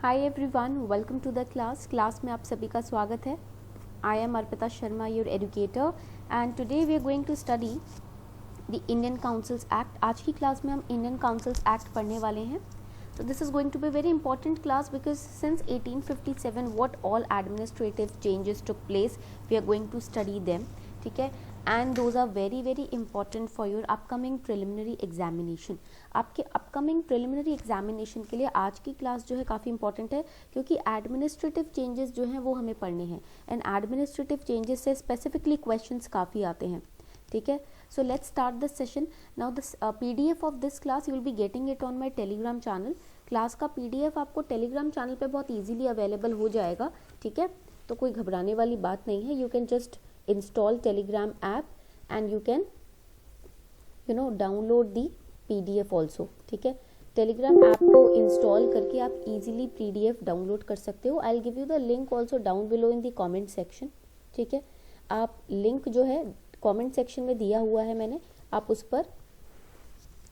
Hi everyone, welcome to the class में आप सभी का स्वागत है। I am Arpita Sharma, your educator, and today we are going to study the Indian councils Act. आज की क्लास में हम इंडियन काउंसिल्स एक्ट पढ़ने वाले हैं। So this is going to be a very important class because since 1857 what all administrative changes took place, we are going to study them. ठीक है, and those are very very important for your upcoming preliminary examination. आपके upcoming preliminary examination के लिए आज की class जो है काफ़ी इंपॉर्टेंट है क्योंकि एडमिनिस्ट्रेटिव चेंजेस जो हैं वो हमें पढ़ने हैं एंड एडमिनिस्ट्रेटिव चेंजेस से स्पेसिफिकली क्वेश्चंस काफ़ी आते हैं. ठीक है, so let's start the session. Now this PDF of this class you will be getting it on my Telegram channel. Class का PDF आपको टेलीग्राम चैनल पे बहुत इजीली अवेलेबल हो जाएगा. ठीक है, तो कोई घबराने वाली बात नहीं है. You can just install Telegram app and you can download the PDF also. ठीक है, टेलीग्राम ऐप को इंस्टॉल करके आप इजीली PDF डाउनलोड कर सकते हो. I will give you the link also down below in the comment section. ठीक है, आप लिंक जो है कमेंट सेक्शन में दिया हुआ है मैंने, आप उस पर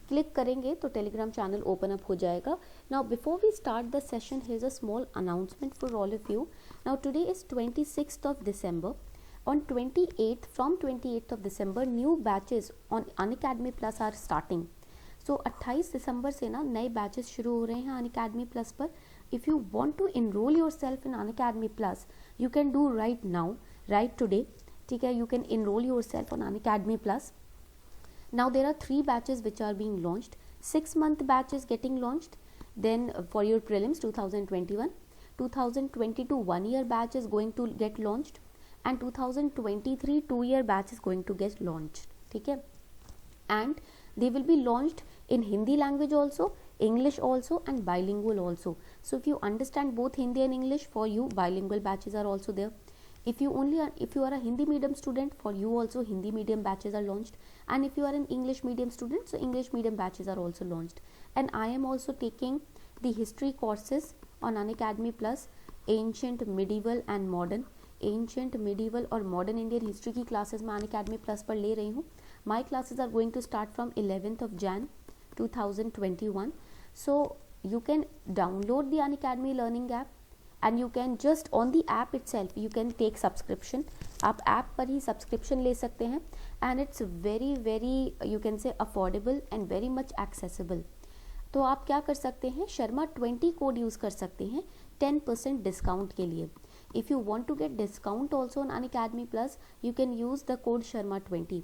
क्लिक करेंगे तो टेलीग्राम चैनल ओपन अप हो जाएगा. Now before we start the session, here is a small announcement for all of you. Now today is 26th of December. On 28th, from 28th of December, new batches on Unacademy Plus are starting. So 28 दिसंबर से ना नए batches शुरू हो रहे हैं Unacademy Plus पर. If you want to enroll yourself in Unacademy Plus, you can do right now, right today. ठीक है, you can enroll yourself on Unacademy Plus. Now there are 3 batches which are being launched. 6-month batch is getting launched. Then for your prelims 2021, 2022 1-year batch is going to get launched, and 2023 2-year batch is going to get launched. ठीक है, and they will be launched in Hindi language also, English also, and bilingual also. So if you understand both Hindi and English, for you bilingual batches are also there. If you are a Hindi medium student, for you also Hindi medium batches are launched, and if you are an English medium student, so English medium batches are also launched. And I am also taking the history courses on Unacademy Plus, ancient, medieval and modern. Ancient, medieval और modern Indian history की classes मैं Unacademy Plus पर ले रही हूँ. My classes are going to start from 11th of Jan 2021. So you can download the Unacademy learning app and you can just on the app itself you can take subscription. आप app पर ही subscription ले सकते हैं and it's very very you can say affordable and very much accessible. तो आप क्या कर सकते हैं, शर्मा 20 कोड यूज़ कर सकते हैं 10% डिस्काउंट के लिए. If you want to get discount also on Unacademy Plus, you can use the code Sharma20.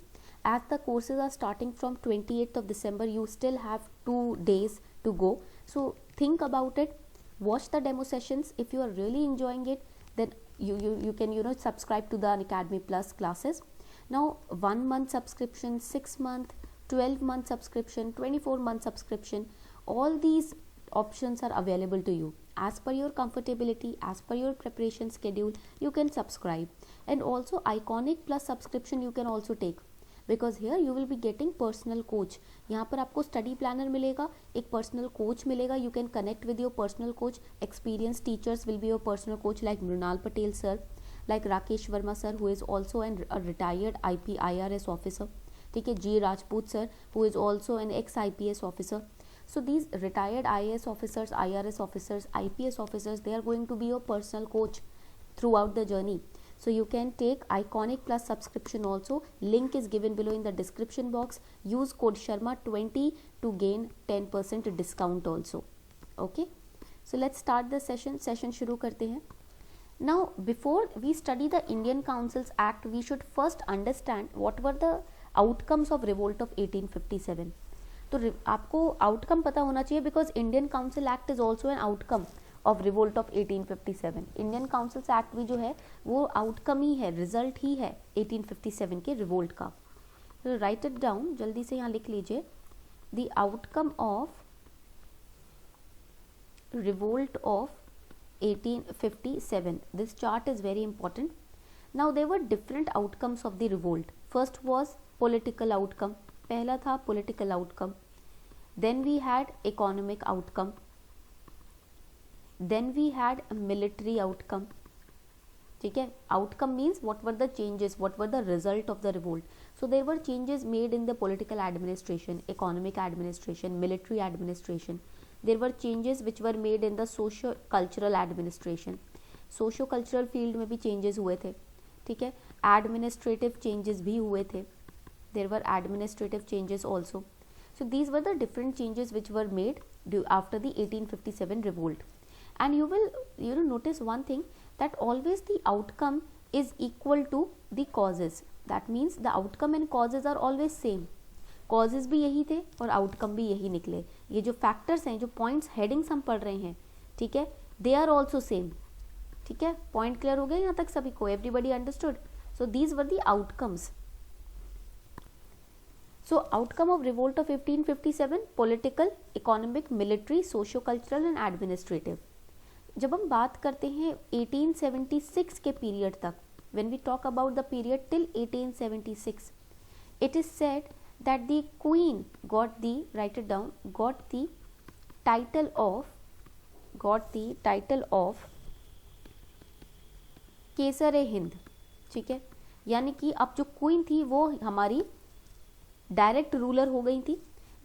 As the courses are starting from 28th of December, you still have 2 days to go. So think about it. Watch the demo sessions. If you are really enjoying it, then you can subscribe to the Unacademy Plus classes. Now 1 month subscription, 6 month, 12 month subscription, 24 month subscription, all these options are available to you. As per your comfortability, as per your preparation schedule, you can subscribe. And also Iconic Plus subscription you can also take, because here you will be getting personal coach. यहाँ पर आपको study planner मिलेगा, एक personal coach मिलेगा. You can connect with your personal coach. Experienced teachers will be your personal coach, like Mrunal Patel sir, like Rakesh Verma sir, who is also a retired IP IRS officer. ठीक है, G Rajput sir, who is also an ex IPS officer. So these retired IAS officers, IRS officers, IPS officers, they are going to be your personal coach throughout the journey. So you can take Iconic Plus subscription also. Link is given below in the description box. Use code Sharma20 to gain 10% discount also. Okay. So let's start the session. Session शुरू करते हैं. Now before we study the Indian Councils Act, we should first understand what were the outcomes of revolt of 1857. तो आपको outcome पता होना चाहिए, because Indian council act is also an outcome of revolt of 1857. Indian councils act भी जो है वो outcome ही है, रिजल्ट ही है 1857 के रिवोल्ट का. तो राइट इट डाउन, जल्दी से यहाँ लिख लीजिए. The outcome of revolt of 1857. This chart is very important. Now there were different outcomes of the revolt. First was political outcome, पहला था political outcome. Then we had economic outcome, then we had military outcome. ठीक है, outcome means what were the changes, what were the result of the revolt. So there were changes made in the political administration, economic administration, military administration. There were changes which were made in the socio cultural administration, socio cultural field में भी changes हुए थे, ठीक है, administrative changes भी हुए थे, there were administrative changes also. So these were the different changes which were made after the 1857 revolt. And you will notice one thing, that always the outcome is equal to the causes. That means the outcome and causes are always same. Causes भी यही थे और outcome भी यही निकले. ये जो factors हैं, जो points headings हम पढ़ रहे हैं, ठीक है, they are also same. ठीक है, point clear हो गया यहाँ तक सभी को? Everybody understood? So these were the outcomes. So outcome of revolt of 1857, political, economic, military, socio-cultural and administrative. जब हम बात करते हैं 1876 के पीरियड तक, when we talk about the period till 1876, it is said that the queen got the, write it down, got the title of केसर हिंद. ठीक है, यानी कि अब जो क्वीन थी वो हमारी डायरेक्ट रूलर हो गई थी.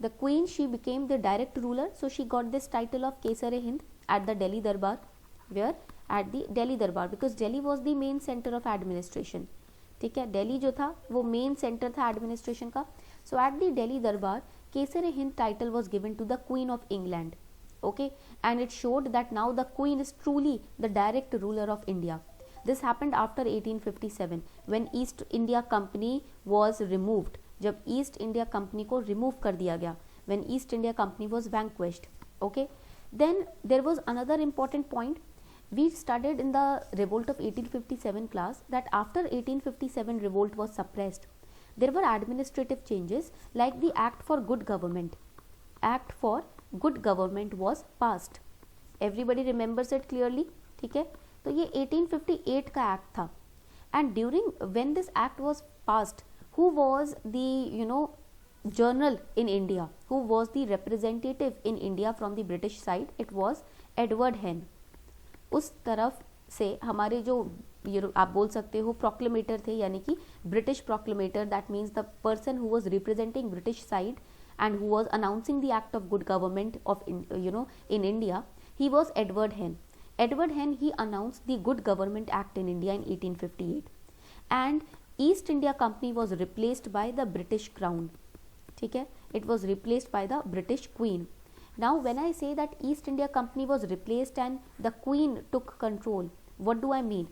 The queen, she became the direct ruler, so she got this title of Kesar Hind eight the Delhi दरबार. वेयर? एट द दिल्ली दरबार, because Delhi was the main centre of administration. ठीक है, दिल्ली जो था वो मेन सेंटर था एडमिनिस्ट्रेशन का. सो eight the Delhi Darbar Kaiser Hind title was given to the queen of England. Okay, and it showed that now the queen is truly the direct ruler of India. This happened after 1857 when East India Company was removed. जब East India Company को remove कर दिया गया, when East India Company was vanquished. Okay, then there was another important point. We studied in the revolt of 1857 class that after 1857 revolt was suppressed, there were administrative changes like the Act for Good Government. Act for good government was passed. Everybody remembers it clearly. ठीक है, तो ये 1858 का act था. And during when this act was passed, who was the journal in India, who was the representative in India from the British side? It was Edward हेन. उस तरफ से हमारे जो आप बोल सकते हो प्रोक्लेमेटर थे, यानी कि British proclamator, that means the person who was representing British side and who was announcing the act of good government of in India, he was Edward Hen. Edward Hen, he announced the Good Government Act in India in 1858, and East India Company was replaced by the British Crown. ठीक है, it was replaced by the British Queen. Now when I say that East India Company was replaced and the Queen took control, what do I mean?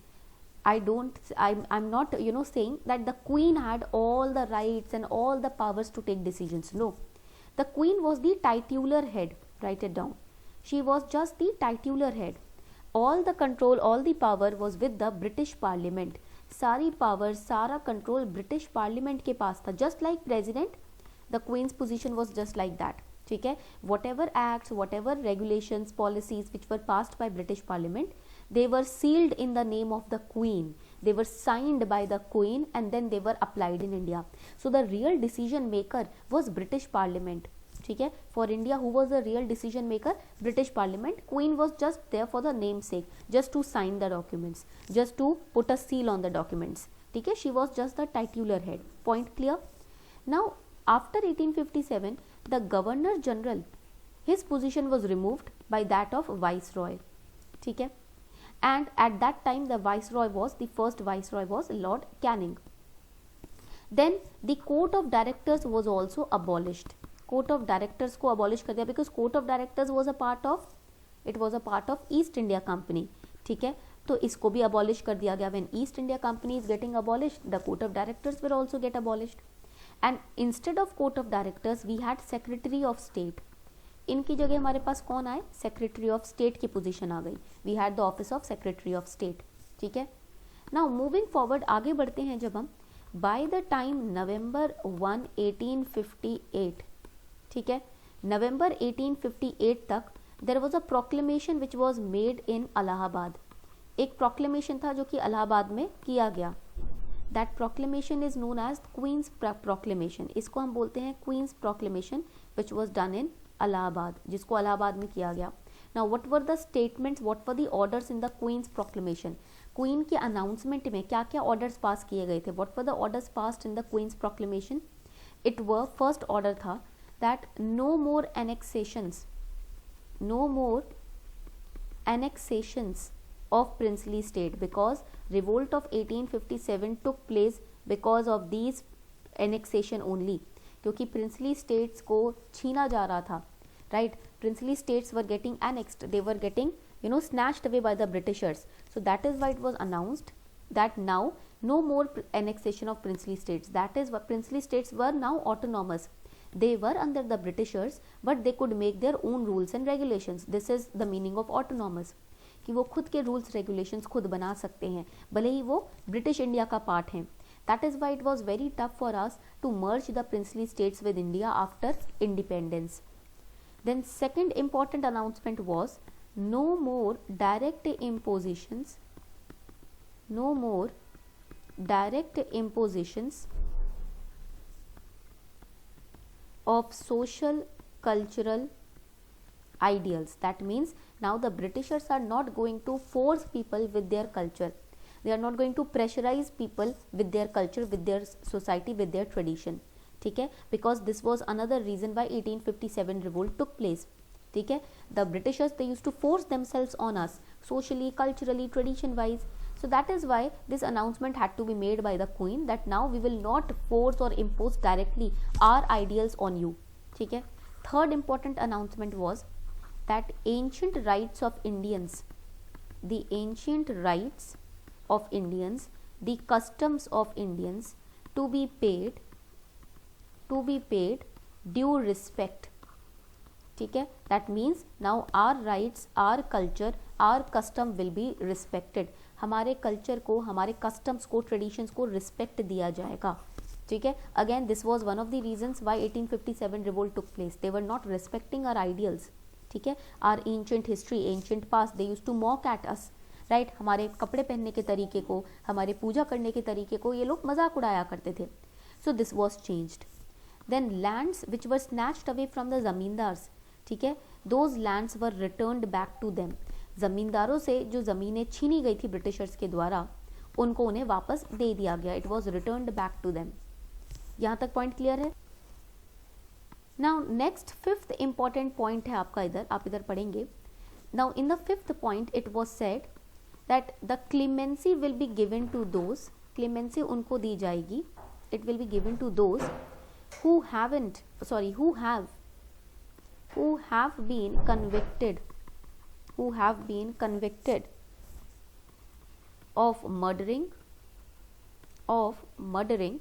I'm not saying that the Queen had all the rights and all the powers to take decisions. No, the Queen was the titular head. Write it down. She was just the titular head. All the control, all the power was with the British Parliament. सारी power, सारा control British Parliament के पास था. Just like President, the Queen's position was just like that. ठीक है, whatever acts, whatever regulations, policies which were passed by British Parliament, they were sealed in the name of the Queen. They were signed by the Queen and then they were applied in India. So the real decision maker was British Parliament. ठीक है, for India, who was the real decision maker? British Parliament. Queen was just there for the namesake, just to sign the documents, just to put a seal on the documents. ठीक है, she was just the titular head. Point clear? Now after 1857, the Governor General, his position was removed by that of Viceroy. ठीक है, and at that time the first viceroy was Lord Canning. Then the court of directors was also abolished. Court of directors को abolish कर दिया, because court of directors was a part of East India Company. ठीक है, तो इसको भी abolish कर दिया गया. When East India Company is getting abolished, the court of directors will also get abolished. And instead of court of directors, we had secretary of state. इनकी जगह हमारे पास कौन आए? सेक्रेटरी ऑफ स्टेट की पोजीशन आ गई. We had the office of secretary of state. ठीक है, नाउ मूविंग फॉरवर्ड, आगे बढ़ते हैं. जब हम बाय द टाइम नवंबर 1, 1858, ठीक है, नवंबर 1858 तक there was a proclamation which was made in Allahabad. एक प्रोक्लेमेशन था जो कि इलाहाबाद में किया गया. That proclamation is known as Queen's Proclamation. इसको हम बोलते हैं Queen's Proclamation which was done in Allahabad, जिसको इलाहाबाद में किया गया. Now what were the statements, what were the orders in the queen's Proclamation? Queen के अनाउंसमेंट में क्या क्या ऑर्डर्स पास किए गए थे? What were the orders passed in the queen's proclamation? It were, first order था that no more annexations no more annexations of princely state, because revolt of 1857 took place because of these annexation only, क्योंकि princely states को छीना जा रहा था, right? Princely states were getting annexed, they were getting snatched away by the Britishers. So that is why it was announced that now no more annexation of princely states. That is why princely states were now autonomous. They were under the Britishers, but they could make their own rules and regulations. This is the meaning of autonomous, कि वो खुद के rules regulations खुद बना सकते हैं, भले ही वो ब्रिटिश इंडिया का पार्ट हैं. That is why it was very tough for us to merge the princely states with India after independence. Then second important announcement was no more direct impositions, no more direct impositions of social cultural ideals. That means now the Britishers are not going to force people with their culture. They are not going to pressurize people with their culture, with their society, with their tradition. ठीक है, because this was another reason why 1857 revolt took place. ठीक है, the Britishers, they used to force themselves on us socially, culturally, tradition wise. So that is why this announcement had to be made by the Queen that now we will not force or impose directly our ideals on you. ठीक है. Third important announcement was that ancient rights of Indians, the ancient rights of Indians, the customs of Indians to be paid due respect. ठीक है, that means now our rights, our culture, our custom will be respected. हमारे culture को, हमारे customs को, traditions को respect दिया जाएगा. ठीक है, again this was one of the reasons why 1857 revolt took place. They were not respecting our ideals. ठीक है, our ancient history, ancient past, they used to mock at us, right. हमारे कपड़े पहनने के तरीके को, हमारे पूजा करने के तरीके को ये लोग मजाक उड़ाया करते थे. So this was changed. Then lands which were snatched away from the zamindars, ठीक है, those lands were returned back to them. जमींदारों से जो जमीनें छीनी गई थी ब्रिटिशर्स के द्वारा, उनको उन्हें वापस दे दिया गया. It was returned back to them. यहाँ तक पॉइंट क्लियर है. Now next fifth important point है आपका, इधर आप इधर पढ़ेंगे. Now in the fifth point it was said that the clemency will be given to those, clemency उनको दी जाएगी, it will be given to those who have been convicted of murdering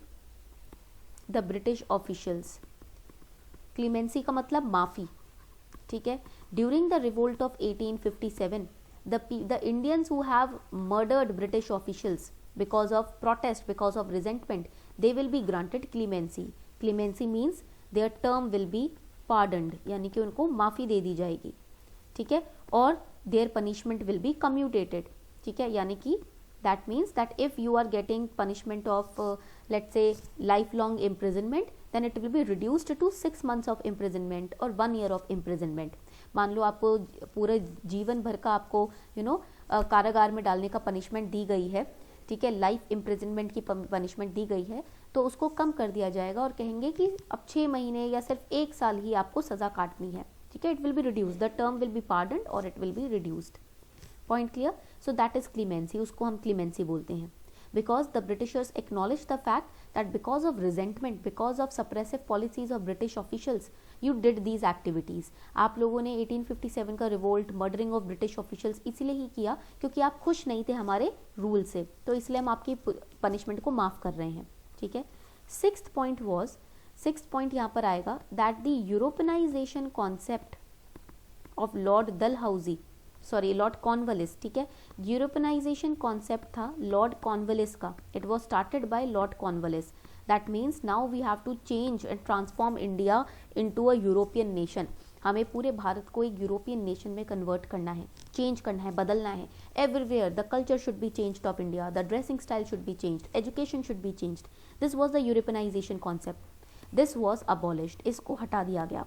the British officials. Clemency का मतलब माफी. ठीक है, during the revolt of 1857 the Indians who have murdered British officials because of protest, because of resentment, they will be granted clemency. Clemency means their term will be pardoned, यानी कि उनको माफ़ी दे दी जाएगी. ठीक है, और their punishment will be commutated. ठीक है, यानी कि that means that if you are getting punishment of let's say lifelong imprisonment, then it will be reduced to 6 months of imprisonment or 1 year of imprisonment. मान लो आपको पूरे जीवन भर का आपको कारागार में डालने का पनिशमेंट दी गई है. ठीक है, लाइफ इम्प्रिजनमेंट की पनिशमेंट दी गई है, तो उसको कम कर दिया जाएगा और कहेंगे कि अब 6 महीने या सिर्फ 1 साल ही आपको सज़ा काटनी है. ठीक है, it will be reduce, the term will be pardoned और it will be reduced. Point clear. So that is clemency, उसको हम क्लीमेंसी बोलते हैं. Because the Britishers acknowledge the fact that because of resentment, because of suppressive policies of British officials, you did these activities. आप लोगों ने 1857 का revolt, murdering of British officials इसीलिए ही किया क्योंकि आप खुश नहीं थे हमारे रूल से, तो इसलिए हम आपकी पनिशमेंट को माफ़ कर रहे हैं. ठीक है. सिक्स्थ पॉइंट यहाँ पर आएगा that the Europeanization concept of Lord Cornwallis. ठीक है, यूरोपनाइजेशन कॉन्सेप्ट था लॉर्ड कॉर्नवालिस का. It was started by Lord Cornwallis. That means now we have to change and transform India into a European nation. हमें पूरे भारत को एक European nation में convert करना है, चेंज करना है, बदलना है. Everywhere the culture should be changed of India, the dressing style should be changed, education should be changed. This was the Europeanization concept. This was abolished, इसको हटा दिया गया.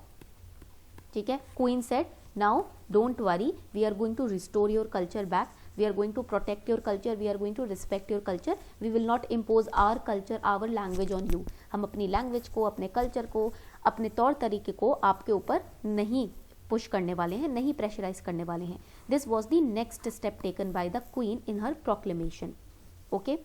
ठीक है, queen said now don't worry, we are going to restore your culture back, we are going to protect your culture, we are going to respect your culture, we will not impose our culture, our language on you. हम अपनी language को, अपने culture को, अपने तौर तरीके को आपके ऊपर नहीं पुश करने वाले हैं, नहीं प्रेशराइज करने वाले हैं. This was the next step taken by the queen in her proclamation. Okay,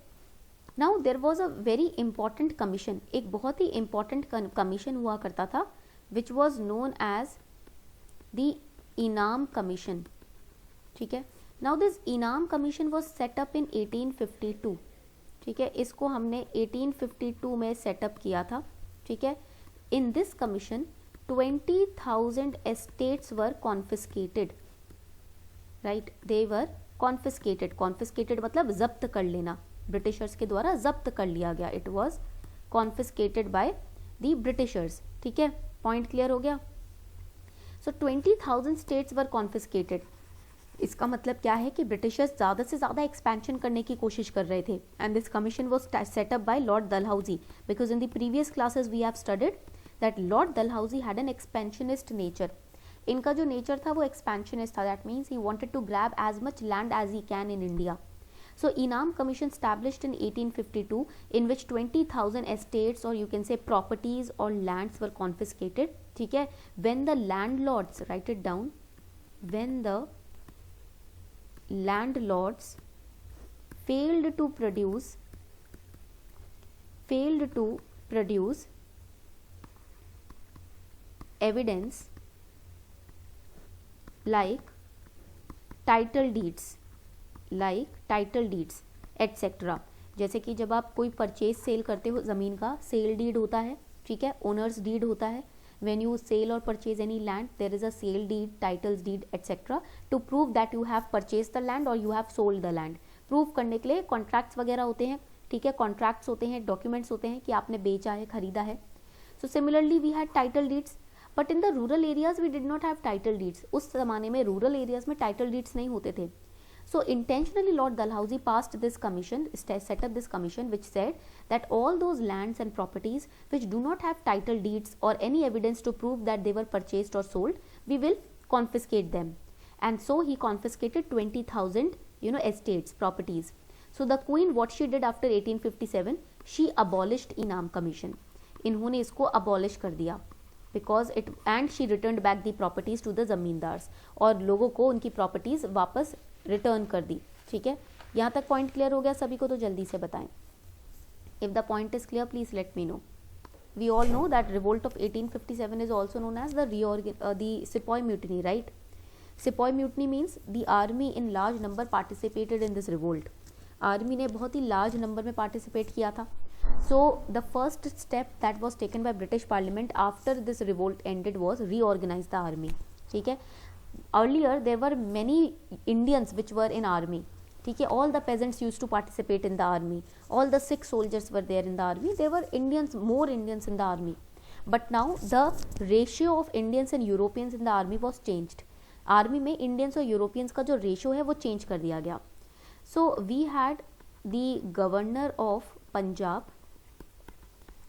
now there was a very important commission, एक बहुत ही इंपॉर्टेंट कमीशन हुआ करता था, which was known as the Inam commission. ठीक है, now this Inam commission was set up in 1852. ठीक है, इसको हमने 1852 में सेटअप किया था. ठीक है, in this commission 20,000 estates were confiscated. Right, they were confiscated. Confiscated मतलब जब्त कर लेना, ब्रिटिशर्स के द्वारा जब्त कर लिया गया. It was confiscated by the Britishers. ठीक है, पॉइंट क्लियर हो गया. सो 20,000 स्टेट्स वर कॉन्फिस्केटेड. इसका मतलब क्या है कि ब्रिटिशर्स ज़्यादा से ज़्यादा एक्सपेंशन करने की कोशिश कर रहे थे. And this commission was set up by lord Dalhousie, because in the previous classes we have studied that lord Dalhousie had an expansionist nature. इनका जो नेचर था वो एक्सपेंशनिस्ट था. That means he wanted to grab as much land as he can in India. So Inam Commission established in 1852 in which 20,000 estates or you can say properties or lands were confiscated. ठीक है, when the landlords, write it down, when the landlords failed to produce evidence like title deeds etcetera. जैसे कि जब आप कोई purchase sale करते हो, ज़मीन का सेल डीड होता है. ठीक है, ओनर्स डीड होता है. when you sell or purchase any land, there is a sale deed, titles deed etc. to prove that you have purchased the land or you have sold the land. Prove करने के लिए contracts वगैरह होते हैं. ठीक है, contracts होते हैं, डॉक्यूमेंट्स होते हैं कि आपने बेचा है, खरीदा है. So similarly we had title deeds, but in the rural areas we did not have title deeds. उस जमाने में रूरल एरियाज में टाइटल डीड्स नहीं होते थे. So intentionally Lord Dalhousie passed this commission, set up this commission which said that all those lands and properties which do not have title deeds or any evidence to prove that they were purchased or sold, we will confiscate them. And so he confiscated 20,000 estates, properties. So the queen, what she did after 1857, she abolished Inam Commission. इन्होंने इसको abolish कर दिया because it, and she returned back the properties to the zamindars, और लोगों को उनकी properties वापस return कर दी. ठीक है, यहाँ तक पॉइंट क्लियर हो गया सभी को? तो जल्दी से बताएं. If the point is clear please let me know. We all know that revolt of 1857 is also known as the sepoy mutiny. Right, sepoy mutiny means the army in large number participated in this revolt. Army ने बहुत ही large number में participate किया था. So the first step that was taken by British Parliament after this revolt ended was reorganize the army. ठीक है, earlier there were many Indians which were in army. ठीक है, all the peasants used to participate in the army, all the sick soldiers were there in the army. There were Indians, more Indians in the army, but now the ratio of Indians and Europeans in the army was changed. Army में Indians और Europeans का जो ratio है वो change कर दिया गया. So we had the governor of Punjab.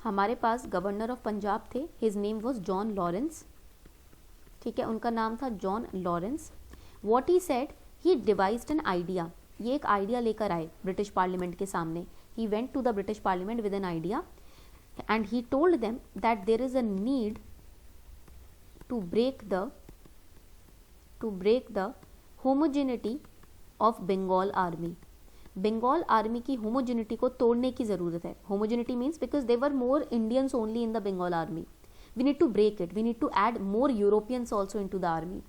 हमारे पास गवर्नर ऑफ पंजाब थे, his name was John Lawrence. ठीक है, उनका नाम था John Lawrence. What he said, he devised an idea. ये एक आइडिया लेकर आए ब्रिटिश पार्लियामेंट के सामने. He went to the British parliament with an idea and he told them that there is a need to break the homogeneity of Bengal army. Bengal army की homogeneity को तोड़ने की जरूरत है. Homogeneity means because they were more Indians only in the Bengal army. We need to break it, we need to add more Europeans also in to the army.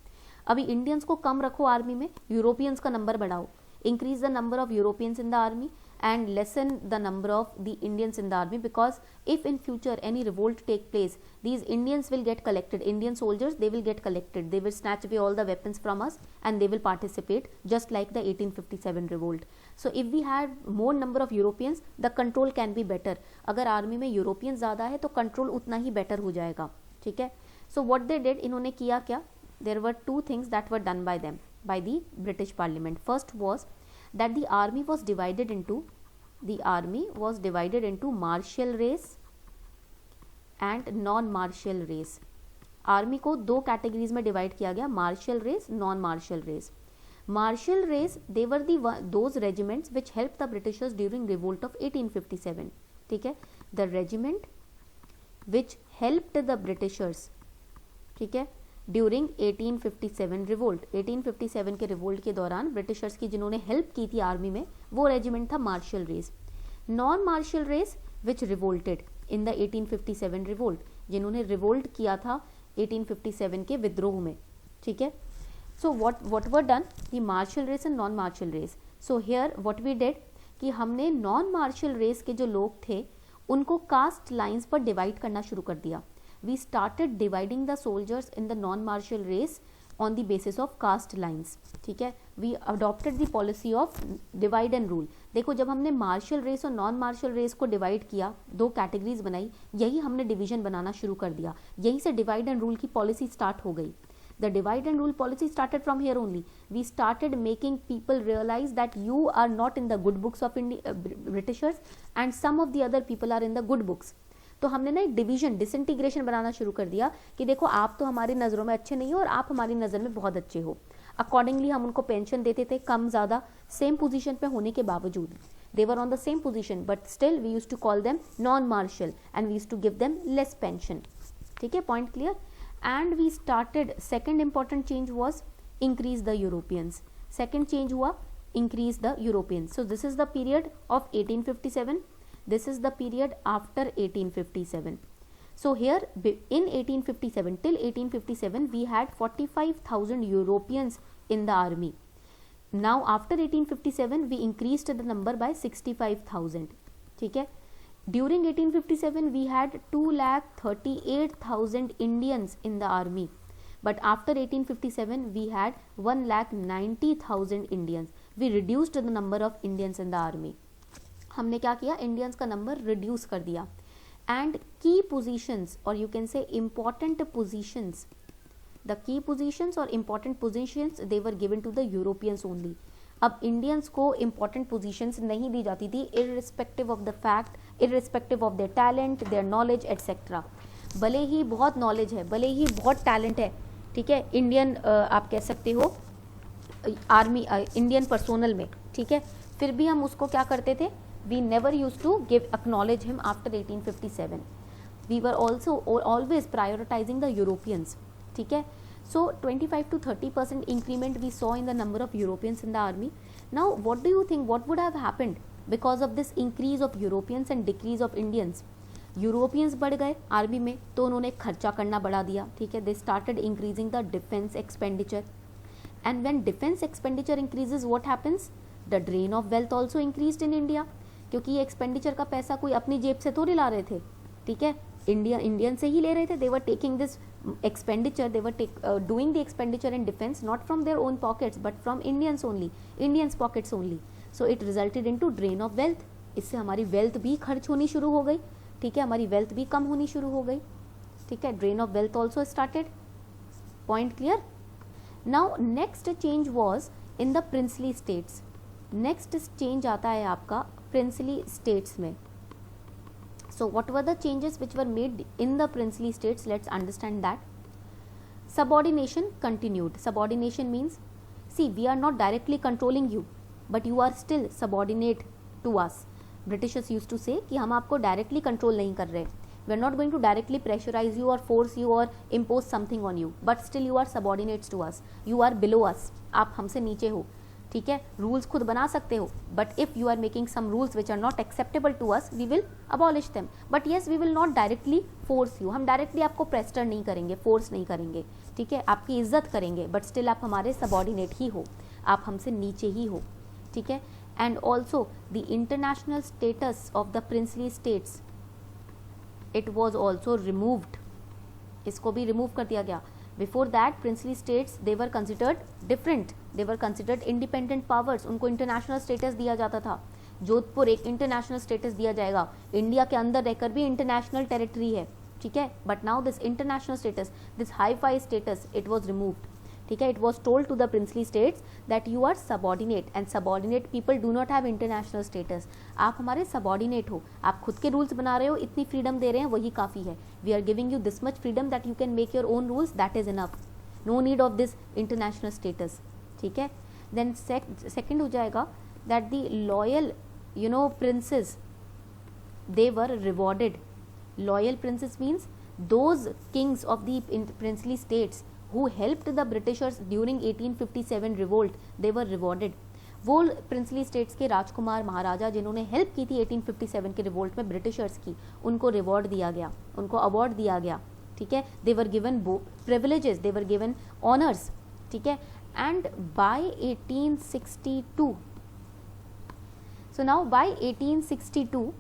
अभी Indians को कम रखो आर्मी में, यूरोपियंस का नंबर बढ़ाओ. Increase the number of Europeans in the army and lessen the number of the Indians in the army, because if in future any revolt take place, these Indians will get collected, Indian soldiers, they will get collected, they will snatch away all the weapons from us and they will participate just like the 1857 revolt. So if we had more number of Europeans, the control can be better. अगर army में Europeans ज़्यादा है तो control उतना ही better हो जाएगा. ठीक है, सो व्हाट दे डिड, इन्होंने किया क्या, there were two things that were done by them, by the British Parliament. First was that the army was divided into martial race and non-martial race. Army को दो categories में divide किया गया, martial race, non martial race. Martial race, they were those regiments which helped the Britishers during revolt of 1857. ठीक है, the regiment which helped the Britishers, ठीक है, during 1857 revolt, 1857 के रिवोल्ट के दौरान ब्रिटिशर्स की जिन्होंने हेल्प की थी आर्मी में, वो रेजिमेंट था martial race. Non martial race which revolted in the 1857 revolt, जिन्होंने रिवोल्ट किया था 1857 के विद्रोह में, ठीक है। So what were done, the martial race and non martial race. So here what we did कि हमने नॉन मार्शल रेस के जो लोग थे उनको कास्ट लाइंस पर डिवाइड करना शुरू कर दिया। We started dividing the soldiers in the non martial race on the basis of caste lines, ठीक है। We adopted the policy of divide and rule. देखो जब हमने मार्शल रेस और नॉन मार्शल रेस को डिवाइड किया, दो कैटेगरीज बनाई, यही हमने डिवीजन बनाना शुरू कर दिया, यहीं से डिवाइड एंड रूल की पॉलिसी स्टार्ट हो गई। The divide and rule policy started from here only. We started making people realize that you are not in the good books of Britishers and some of the other people are in the good books. तो हमने ना एक division, disintegration बनाना शुरू कर दिया कि देखो आप तो हमारी नज़रों में अच्छे नहीं हो और आप हमारी नज़र में बहुत अच्छे हो। अकॉर्डिंगली हम उनको पेंशन देते थे कम ज़्यादा, सेम पोजीशन पे होने के बावजूद। They were on the same position but still we used to call them non-martial and we used to give them less pension. ठीक है, point clear. And we started, second important change was increase the Europeans. Second change हुआ increase the Europeans. So this is the period of 1857. This is the period after 1857. So here in 1857 till 1857 we had 45,000 Europeans in the army. Now after 1857 we increased the number by 65,000. ठीक है। During 1857 we had 2,38,000 Indians in the army, but after 1857 we had 1,90,000 Indians. We reduced the number of Indians in the army. हमने क्या किया, Indians का number reduce कर दिया। And key positions or you can say important positions, the key positions or important positions they were given to the Europeans only. अब Indians को important positions नहीं दी जाती थी, irrespective of the fact, irrespective of their talent, their knowledge etcetera. भले ही बहुत knowledge है, भले ही बहुत टैलेंट है, ठीक है, इंडियन आप कह सकते हो आर्मी इंडियन पर्सोनल में, ठीक है, फिर भी हम उसको क्या करते थे, we never use to give acknowledge him after 1857। We were also always prioritising the Europeans, ठीक है। So 25 to 30% increment we saw in the number of Europeans in the army. Now what do you think what would have happened because of this increase of Europeans and decrease of Indians? Europeans बढ़ गए army में तो उन्होंने खर्चा करना बढ़ा दिया, ठीक है। They started increasing the defense expenditure and when defense expenditure increases what happens? The drain of wealth also increased in India, क्योंकि ये एक्सपेंडिचर का पैसा कोई अपनी जेब से थोड़ी ला रहे थे, ठीक है, इंडियन से ही ले रहे थे। They were taking this expenditure, they were doing the expenditure in defense not from their own pockets but from Indians only, Indians pockets only. So it resulted into drain of wealth. इससे हमारी wealth भी खर्च होनी शुरू हो गई, ठीक है, हमारी wealth भी कम होनी शुरू हो गई, ठीक है। drain of wealth also started. Point clear? Now next change was in the princely states. Next change आता है आपका princely states में। So what were the changes which were made in the princely states? Let's understand that. Subordination continued. Subordination means, see, we are not directly controlling you, but you are still subordinate to us. Britishers used to say कि हम आपको directly control नहीं कर रहे. We are not going to directly pressurize you or force you or impose something on you, but still you are subordinates to us. You are below us. आप हमसे नीचे हो, ठीक है। रूल्स खुद बना सकते हो, but if you are making some rules which are not acceptable to us we will abolish them, but yes we will not directly force you. हम डायरेक्टली आपको प्रेस्टर नहीं करेंगे, फोर्स नहीं करेंगे, ठीक है, आपकी इज्जत करेंगे, बट स्टिल आप हमारे सबॉर्डिनेट ही हो, आप हमसे नीचे ही हो, ठीक है। And also the international status of the princely states it was also removed, इसको भी रिमूव कर दिया गया। Before that princely states they were considered different, they were considered independent powers, उनको international status दिया जाता था। जोधपुर एक international status दिया जाएगा, इंडिया के अंदर रहकर भी international territory है, ठीक है, but now this international status, this hi-fi status, it was removed, ठीक है। It was told to the princely states that you are subordinate and subordinate people do not have international status. आप हमारे subordinate हो, आप खुद के rules बना रहे हो, इतनी freedom दे रहे हैं, वही काफ़ी है। We are giving you this much freedom that you can make your own rules, that is enough. No need of this international status, ठीक है। Then second हो जाएगा that the loyal, you know, princes, they were rewarded. Loyal princes means those kings of the princely states who helped the Britishers during 1857 revolt, they were rewarded. वो princely states के राजकुमार महाराजा जिन्होंने help की थी 1857 के revolt में Britishers की, उनको reward दिया गया, उनको अवार्ड दिया गया, ठीक है. They were given privileges, they were given honours, ठीक है. And by 1862, so now by 1862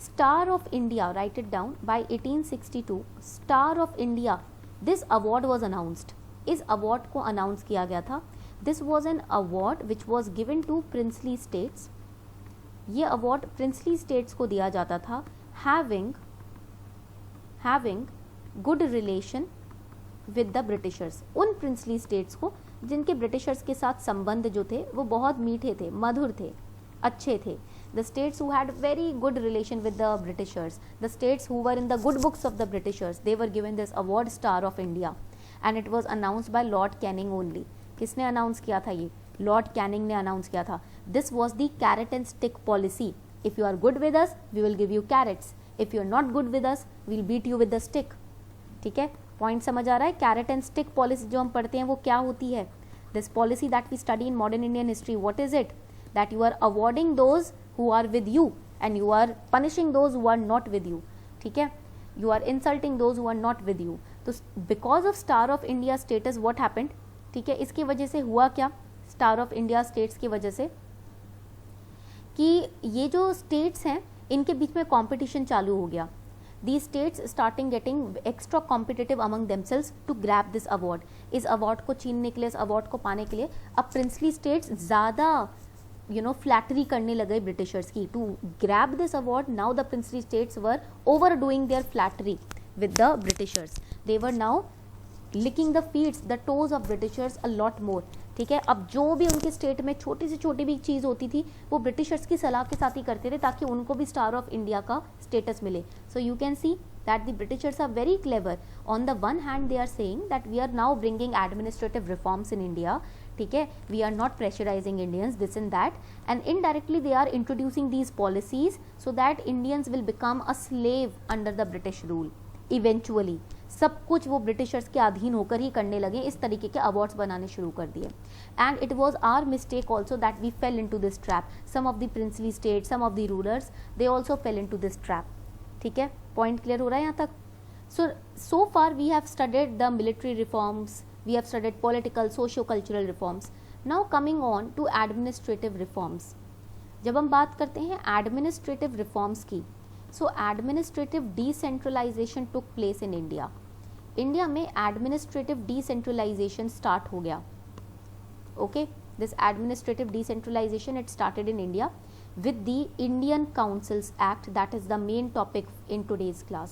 Star of India, write it down, by 1862 Star of India, this award was announced. इस अवार्ड को अनाउंस किया गया था. This was an award which was given to princely states. ये award princely states को दिया जाता था having good relation with the Britishers. उन प्रिंसली स्टेट्स को जिनके ब्रिटिशर्स के साथ संबंध जो थे वो बहुत मीठे थे, मधुर थे, अच्छे थे. The states who had very good relation with the Britishers, the states who were in the good books of the Britishers, they were given this award Star of India, and it was announced by Lord Canning only. किसने announce किया था ये? Lord Canning ने announce किया था. This was the carrot and stick policy. If you are good with us we will give you carrots, if you are not good with us we will beat you with the stick. ठीक है, point समझ आ रहा है? Carat and stick policy जो हम पढ़ते हैं वो क्या होती है? This policy that we study in modern Indian history, what is it? That you are awarding those who are with you and you are punishing those who are not with you. ठीक है, you are insulting those who are not with you. तो because of star of India status what happened? ठीक है, इसकी वजह से हुआ क्या? स्टार ऑफ इंडिया स्टेट्स की वजह से कि ये जो स्टेट्स हैं इनके बीच में कंपटीशन चालू हो गया. The states starting getting extra competitive among themselves to grab this award. इस अवार्ड को छीनने के लिए, इस अवार्ड को पाने के लिए अब प्रिंसली स्टेट्स ज़्यादा फ्लैटरी करने लगे ब्रिटिशर्स की. To grab this award now the princely states were over doing their flattery with the Britishers. They were now licking the feet, the toes of Britishers a lot more. ठीक है, अब जो भी उनके state में छोटी से छोटी भी चीज़ होती थी वो ब्रिटिशर्स की सलाह के साथ ही करते थे ताकि उनको भी स्टार ऑफ इंडिया का स्टेटस मिले. So you can see that the Britishers are very clever. On the one hand they are saying that we are now bringing administrative reforms in India. ठीक है, we are not pressurising Indians, this and that, and indirectly they are introducing these policies so that Indians will become a slave under the British rule. Eventually सब कुछ वो Britishers के अधीन होकर ही करने लगे. इस तरीके के अवार्ड्स बनाने शुरू कर दिए. And it was our mistake also that we fell into this trap. Some of the princely state, some of the rulers, they also fell into this trap. ठीक है, पॉइंट क्लियर हो रहा है यहाँ तक? So far we have studied the military reforms, we have studied political, socio cultural reforms. Now coming on to administrative reforms. जब हम बात करते हैं एडमिनिस्ट्रेटिव रिफॉर्म्स की, so administrative decentralization took place in India. India में administrative decentralization start हो गया. Okay, this administrative decentralization it started in India with the Indian Councils Act, that is the main topic in today's class.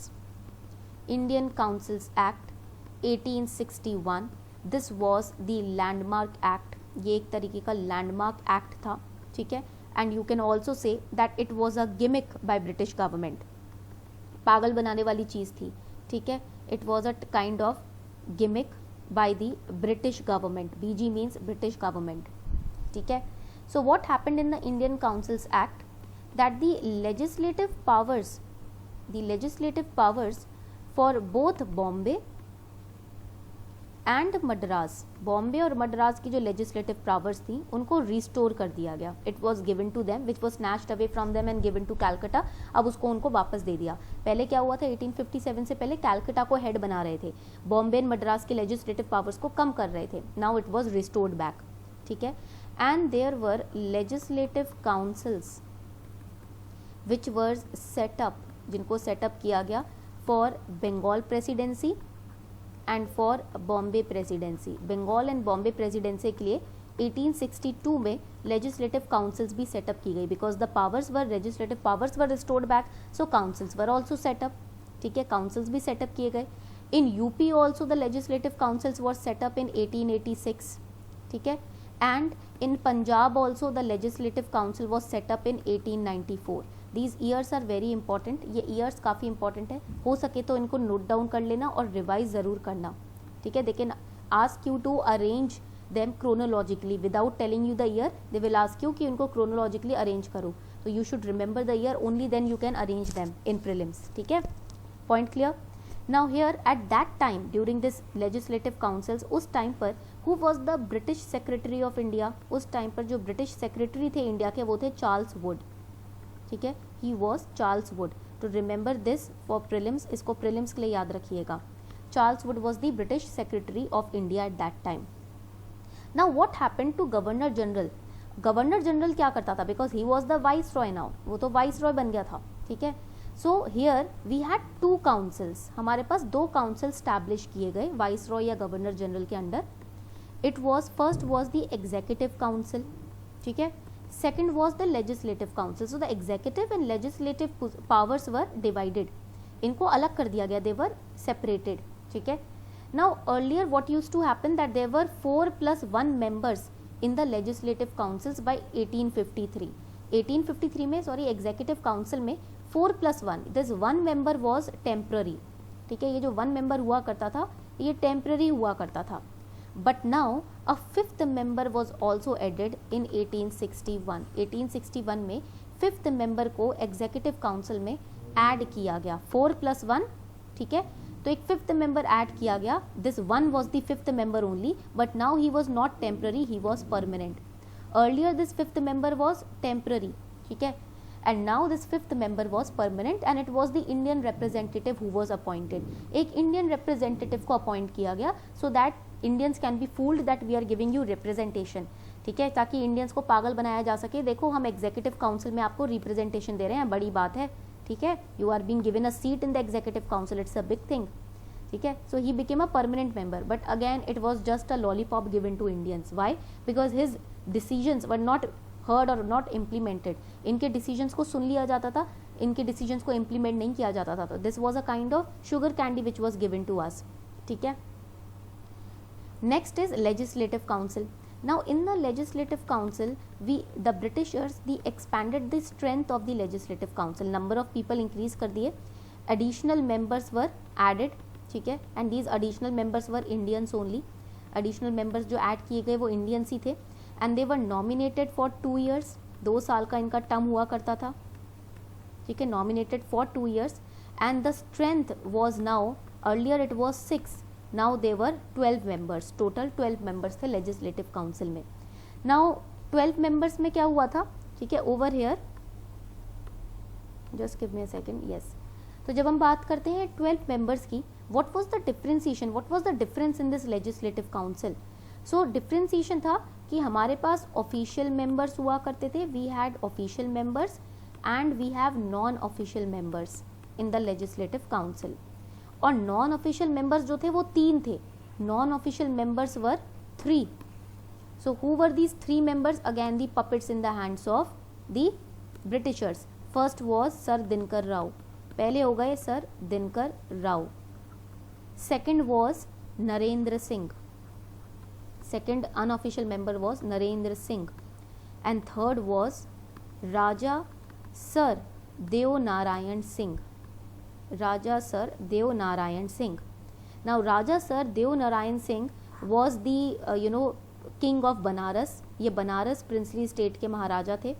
Indian Councils Act 1861, this was the landmark act. ये एक तरीके का landmark act था. ठीक है, and you can also say that it was a gimmick by British government. पागल बनाने वाली चीज़ थी. ठीक है, it was a kind of gimmick by the British government. BG means British government. ठीक है. So what happened in the Indian Councils Act? That the legislative powers for both Bombay and Madras, Bombay और मद्रास की जो legislative powers थी उनको restore कर दिया गया. It was given to them which was snatched away from them and given to Calcutta. अब उसको उनको वापस दे दिया. पहले क्या हुआ था, 1857 से पहले कैलकटा को हेड बना रहे थे, बॉम्बे एंड मद्रास की लेजिस्लेटिव पावर्स को कम कर रहे थे. Now it was restored back. ठीक है, and there were legislative councils which were set up, जिनको सेटअप किया गया for Bengal presidency and for Bombay presidency. Bengal and Bombay presidency के लिए 1862 में legislative councils भी सेटअप की गई because the powers were legislative powers were restored back, so councils were also set up. ठीक है, councils भी सेटअप किए गए. In UP also the legislative councils were set up in 1886. ठीक है, and in Punjab also the legislative council was set up in 1894. These years are very important. ये years काफ़ी important है. हो सके तो इनको नोट डाउन कर लेना और रिवाइज ज़रूर करना. ठीक है, they can ask you to arrange them chronologically without telling you the year. They will ask you कि उनको chronologically arrange करो. So you should remember the year, only then you can arrange them in prelims. ठीक है, point clear? Now here eight that time during this legislative councils, उस time पर who was the British secretary of India, उस time पर जो British secretary थे India के वो थे चार्ल्स वुड, ठीक है, he was Charles Wood. To remember this for prelims, इसको प्रीलिम्स के लिए याद रखिएगा. Charles Wood was the British secretary of India at that time. Now what happened to governor general, governor general क्या करता था, because he was the viceroy now, वो तो वाइस रॉय बन गया था, ठीक है. So here we had 2 councils, हमारे पास 2 काउंसिल स्टैब्लिश किए गए वाइस रॉय या गवर्नर जनरल के under. It was first was the executive council, ठीक है, second was the legislative council. So the executive and legislative powers were divided, इनको अलग कर दिया गया, दे वर सेपरेटेड, ठीक है. Now earlier what used to happen that there were 4+1 members in the legislative councils by 1853. 1853 में sorry executive council में 4+1, this 1 member was temporary, ठीक है, ये जो 1 member हुआ करता था ये टेम्पररी हुआ करता था. But now a 5th member was also added in 1861. 1861 में 5th member को एग्जीक्यूटिव काउंसिल में ऐड किया गया, 4+1, ठीक है, तो एक 5th member ऐड किया गया. This 1 was the 5th member only, but now he was not temporary, he was permanent. Earlier this 5th member was temporary, ठीक है, and now this 5th member was permanent and it was the Indian representative who was appointed. एक Indian representative को appoint किया गया so that Indians can be fooled that we are giving you representation, ठीक है, ताकि Indians को पागल बनाया जा सके, देखो हम एग्जीक्यूटिव काउंसिल में आपको रिप्रेजेंटेशन दे रहे हैं, बड़ी बात है, ठीक है, you are being given a seat in the executive council, it's a big thing, ठीक है. So he became a permanent member, but again it was just a lollipop given to Indians. Why? Because his decisions were not heard और not implemented. इनके decisions को सुन लिया जाता था, इनके डिसीजंस को इम्प्लीमेंट नहीं किया जाता था. तो this was a kind of sugar candy which was given to us, ठीक है. Next is legislative council. Now in the legislative council, the Britishers, they expanded the strength of the legislative council. Number of people increase कर दिए, additional members were added, ठीक है, and these additional members were Indians only. Additional members जो add किए गए वो Indians ही थे, and they were nominated for 2 years. 2 साल का इनका टर्म हुआ करता था, ठीक है, nominated for 2 years, and the strength was now, earlier it was 6. Now they were 12 members, total 12 members थे legislative council में. Now 12 members में क्या हुआ था, ठीक है, over here, just give me a second, yes. तो जब हम बात करते हैं 12 members की, what was the differentiation, what was the difference in this legislative council? So differentiation था कि हमारे पास official members हुआ करते थे, we had official members and we have non-official members in the legislative council. और नॉन ऑफिशियल मेंबर्स जो थे वो 3 थे, non official members were 3. So who were these 3 members? Again the puppets in the hands of the Britishers. First was sir Dinkar Rao, पहले हो गए sir Dinkar Rao. Second was Narendra Singh, second unofficial member was Narendra Singh. And third was Raja sir Dev Narayan Singh, Raja Sir Dev Narayan Singh. Now Raja Sir Dev Narayan Singh was the king of Banaras. ये Banaras princely state के महाराजा थे.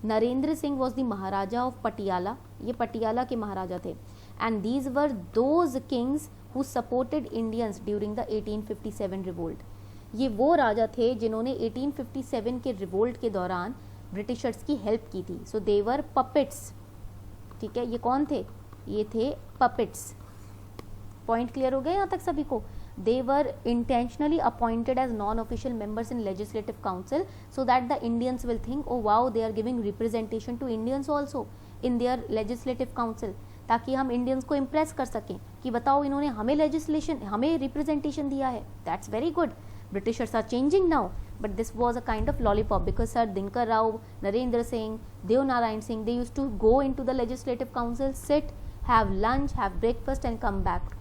Narendra Singh was the Maharaja of Patiala, ये पटियाला के महाराजा थे. And these were those kings who supported Indians during the 1857 revolt. ये वो राजा थे जिन्होंने 1857 के रिवोल्ट के दौरान ब्रिटिशर्स की हेल्प की थी. So they were puppets, ठीक है, ये कौन थे? ये थे पपेट्स. पॉइंट क्लियर हो गया यहाँ तक सभी को? They were intentionally appointed as non official members in legislative council so that the Indians will think oh wow they are giving representation to Indians also in their legislative council, ताकि हम Indians को impress कर सकें कि बताओ इन्होंने हमें legislation, हमें रिप्रेजेंटेशन दिया है. That's very good. Britishers are changing now, but this was a kind of lollipop because Sir Dinkar Rao, Narendra Singh, Dev Narayan Singh, they used to go into the legislative council, sit, have lunch, have breakfast and come back.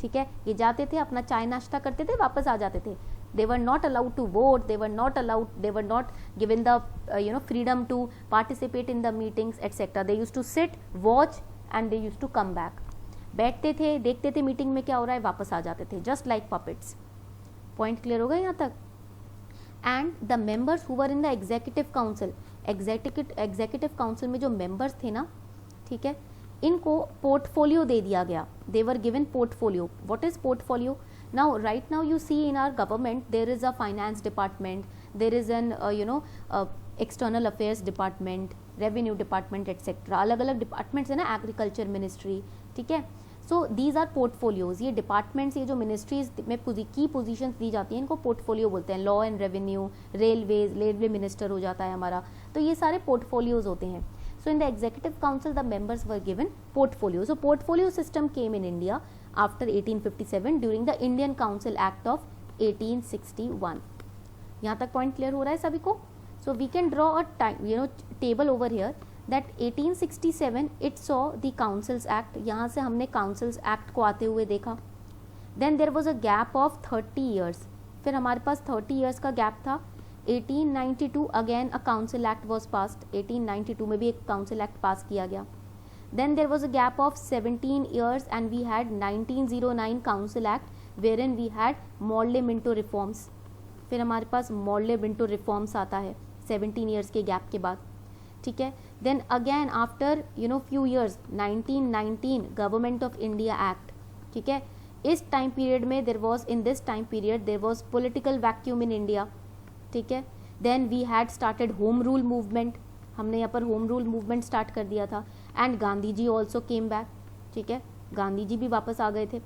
ठीक है, ये जाते थे, अपना चाय नाश्ता करते थे, वापस आ जाते थे. They were not allowed to vote, they were not given the freedom to participate in the meetings etc. They used to sit, watch and they used to come back. बैठते थे, देखते थे मीटिंग में क्या हो रहा है, वापस आ जाते थे, just like puppets. Point clear हो गया यहाँ तक? And the members who were in the executive council, executive council में जो मेंबर्स थे ना, ठीक है, इनको पोर्टफोलियो दे दिया गया, they were given portfolio. What is portfolio? Now right now you see in our government there is a finance department, there is an external affairs department, revenue department etc. अलग अलग डिपार्टमेंट्स है ना, agriculture ministry, ठीक है. So these are portfolios. ये departments, ये जो ministries में की पोजीशंस दी जाती हैं इनको पोर्टफोलियो बोलते हैं. Law and revenue, railway minister हो जाता है हमारा, तो ये सारे पोर्टफोलियोज होते हैं. So in the executive council the members were given portfolio. So portfolio system came in India after 1857 during the Indian Council Act of 1861. यहाँ तक पॉइंट क्लियर हो रहा है सभी को? So we can draw a time, table over here that 1867 it saw the Councils Act. यहाँ से हमने Councils Act को आते हुए देखा. Then there was a gap of 30 years. फिर हमारे पास 30 years का गैप था. 1892 again a council act was passed. 1892 में भी एक council act पास किया गया. Then there was a gap of 17 years and we had 1909 council act wherein we had Morley-Minto reforms. फिर हमारे पास Morley-Minto reforms आता है 17 years के गैप के बाद, ठीक है. Then again after few years 1919 Government of India Act, ठीक है. इस टाइम पीरियड में in this time period there was political vacuum in India, ठीक है. Then we had started home rule movement, हमने यहाँ पर होम रूल मूवमेंट स्टार्ट कर दिया था. And Gandhi ji also came back, ठीक है, गांधी जी भी वापस आ गए थे.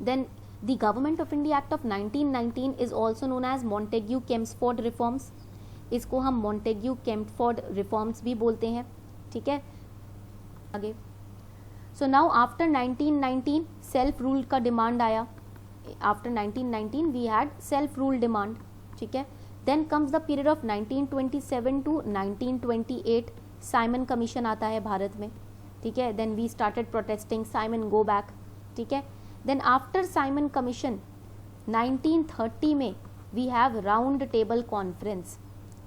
Then the government of India act of 1919 is also known as Montagu Chelmsford reforms. इसको हम मॉन्टेग्यू केम्सफोर्ड रिफॉर्म्स भी बोलते हैं, ठीक है. आगे so now after 1919 self rule का डिमांड आया. After 1919 we had self rule demand, ठीक है. Then comes the period of 1927 to 1928. Simon commission आता है भारत में, ठीक है. Then we started protesting, Simon go back, ठीक है. Then after साइमन कमीशन 1930 में we have round table conference,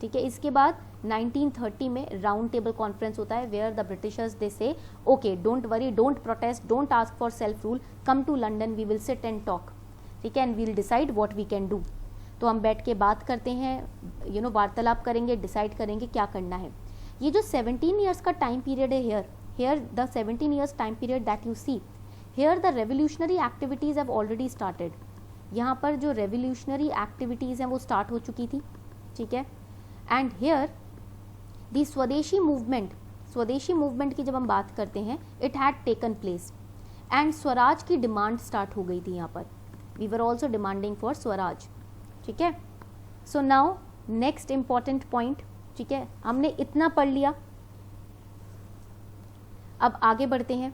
ठीक है. इसके बाद 1930 में राउंड टेबल कॉन्फ्रेंस होता है where the Britishers they say okay don't worry, don't protest, don't ask for self rule, come to London, we will sit and talk, ठीक है, and we'll decide what we can do. तो हम बैठ के बात करते हैं, वार्तालाप करेंगे, डिसाइड करेंगे क्या करना है. ये जो 17 ईयर्स का टाइम पीरियड है here the 17 years time period that you see here the revolutionary activities have already started. यहाँ पर जो revolutionary activities हैं वो स्टार्ट हो चुकी थी, ठीक है. एंड here the स्वदेशी मूवमेंट की जब हम बात करते हैं it had taken place and Swaraj की डिमांड स्टार्ट हो गई थी. यहाँ पर we were also demanding for Swaraj, ठीक है. So now next important point, ठीक है, हमने इतना पढ़ लिया, अब आगे बढ़ते हैं.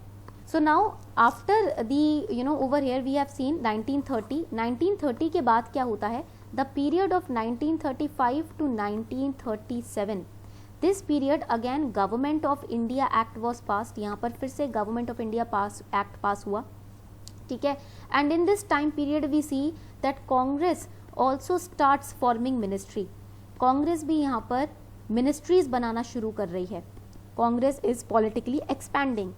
So now after the over here we have seen 1930 के बाद क्या होता है, the period of 1935 to 1937. This period again government of India act was passed. यहाँ पर फिर से government of India act pass हुआ, ठीक है. And in this time period we see that Congress also starts forming ministry. Congress भी यहाँ पर मिनिस्ट्रीज बनाना शुरू कर रही है. Congress is politically expanding,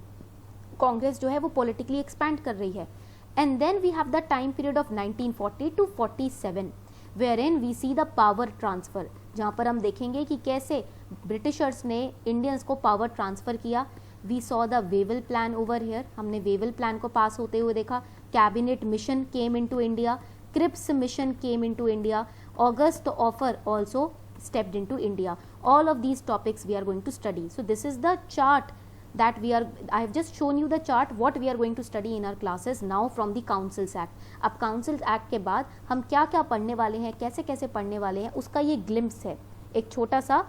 Congress जो है वो पॉलिटिकली एक्सपैंड कर रही है. And then we have the time period of 1940 to 47 wherein we see the power transfer, जहाँ पर हम देखेंगे कि कैसे ब्रिटिशर्स ने इंडियंस को पावर ट्रांसफर किया. We saw the Wavell plan over here, हमने वेवल प्लान को पास होते हुए देखा. Cabinet mission came into India, Cripps mission came into India, August offer also stepped into India. All of these topics we are going to study. So this is the chart that I have just shown you the chart what we are going to study in our classes now from the Councils Act. अब Councils Act के बाद हम क्या क्या पढ़ने वाले हैं, कैसे कैसे पढ़ने वाले हैं, उसका ये ग्लिम्स है, एक छोटा सा,